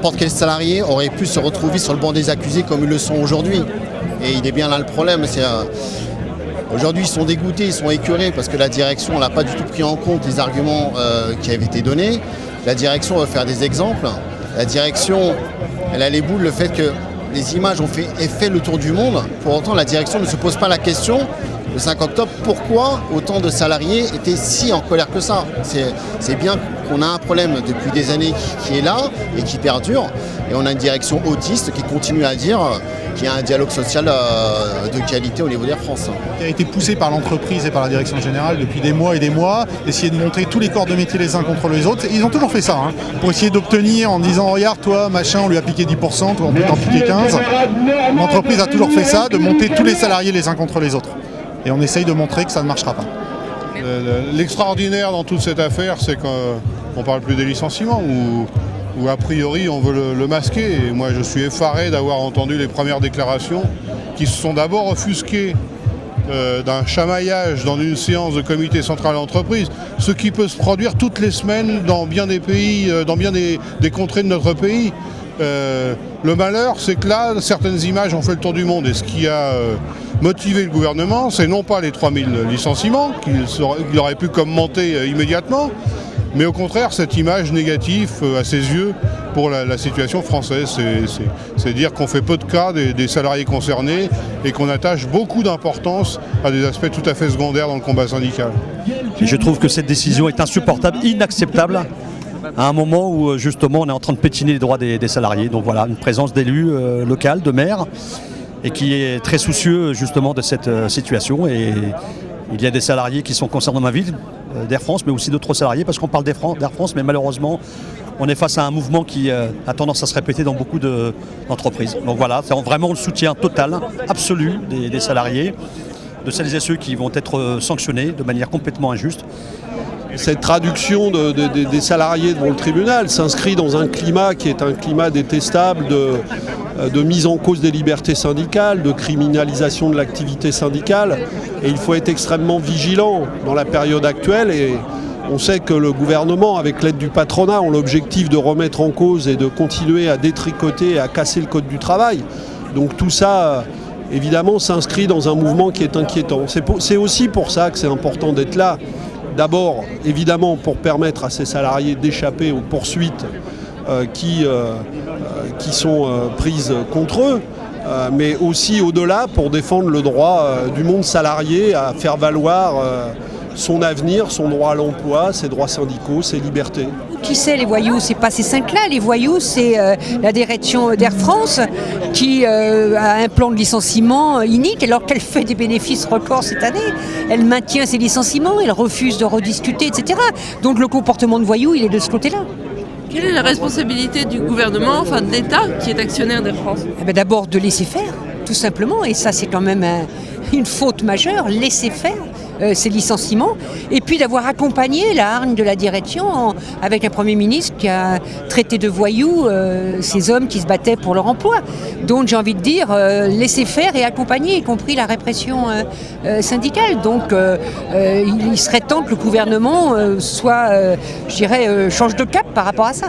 n'importe quel salarié aurait pu se retrouver sur le banc des accusés comme ils le sont aujourd'hui. Et il est bien là le problème. Aujourd'hui, ils sont dégoûtés, ils sont écœurés parce que la direction n'a pas du tout pris en compte les arguments qui avaient été donnés. La direction veut faire des exemples. La direction, elle a les boules, le fait que les images ont fait le tour du monde. Pour autant, la direction ne se pose pas la question, le 5 octobre, pourquoi autant de salariés étaient si en colère que ça. C'est bien qu'on a un problème depuis des années qui est là et qui perdure. Et on a une direction autiste qui continue à dire qu'il y a un dialogue social de qualité au niveau d'Air France. Qui a été poussé par l'entreprise et par la direction générale depuis des mois et des mois, essayer de montrer tous les corps de métier les uns contre les autres. Ils ont toujours fait ça, pour essayer d'obtenir en disant regarde toi machin on lui a piqué 10%, toi on peut t'en piquer 15%. L'entreprise a toujours fait ça, de monter tous les salariés les uns contre les autres. Et on essaye de montrer que ça ne marchera pas. L'extraordinaire dans toute cette affaire, c'est qu'on ne parle plus des licenciements, où a priori on veut le masquer. Et moi je suis effaré d'avoir entendu les premières déclarations qui se sont d'abord offusquées d'un chamaillage dans une séance de comité central d'entreprise, ce qui peut se produire toutes les semaines dans bien des pays, dans bien des contrées de notre pays. Le malheur, c'est que là, certaines images ont fait le tour du monde. Et ce qui a motivé le gouvernement, c'est non pas les 3000 licenciements qu'il aurait pu commenter immédiatement, mais au contraire cette image négative à ses yeux pour la situation française. C'est dire qu'on fait peu de cas des salariés concernés et qu'on attache beaucoup d'importance à des aspects tout à fait secondaires dans le combat syndical. Et je trouve que cette décision est insupportable, inacceptable, à un moment où justement on est en train de pétiner les droits des salariés. Donc voilà, une présence d'élus locaux, de maires, et qui est très soucieux justement de cette situation. Et il y a des salariés qui sont concernés dans ma ville, d'Air France, mais aussi d'autres salariés, parce qu'on parle d'Air France, mais malheureusement on est face à un mouvement qui a tendance à se répéter dans beaucoup d'entreprises. Donc voilà, c'est vraiment le soutien total, absolu des salariés, de celles et ceux qui vont être sanctionnés de manière complètement injuste. Cette traduction des salariés devant le tribunal s'inscrit dans un climat qui est un climat détestable de mise en cause des libertés syndicales, de criminalisation de l'activité syndicale. Et il faut être extrêmement vigilant dans la période actuelle. Et on sait que le gouvernement, avec l'aide du patronat, ont l'objectif de remettre en cause et de continuer à détricoter et à casser le code du travail. Donc tout ça, évidemment, s'inscrit dans un mouvement qui est inquiétant. C'est aussi pour ça que c'est important d'être là. D'abord, évidemment, pour permettre à ces salariés d'échapper aux poursuites qui sont prises contre eux, mais aussi au-delà pour défendre le droit du monde salarié à faire valoir son avenir, son droit à l'emploi, ses droits syndicaux, ses libertés. Qui c'est les voyous? C'est pas ces cinq-là. Les voyous, c'est la direction d'Air France qui a un plan de licenciement inique alors qu'elle fait des bénéfices records cette année. Elle maintient ses licenciements, elle refuse de rediscuter, etc. Donc le comportement de voyou, il est de ce côté-là. Quelle est la responsabilité du gouvernement, enfin de l'État, qui est actionnaire d'Air France? D'abord de laisser faire, tout simplement. Et ça, c'est quand même une faute majeure, laisser faire ces licenciements. Et puis d'avoir accompagné la hargne de la direction avec un Premier ministre qui a traité de voyous ces hommes qui se battaient pour leur emploi. Donc j'ai envie de dire, laisser faire et accompagner, y compris la répression syndicale. Donc il serait temps que le gouvernement change de cap par rapport à ça.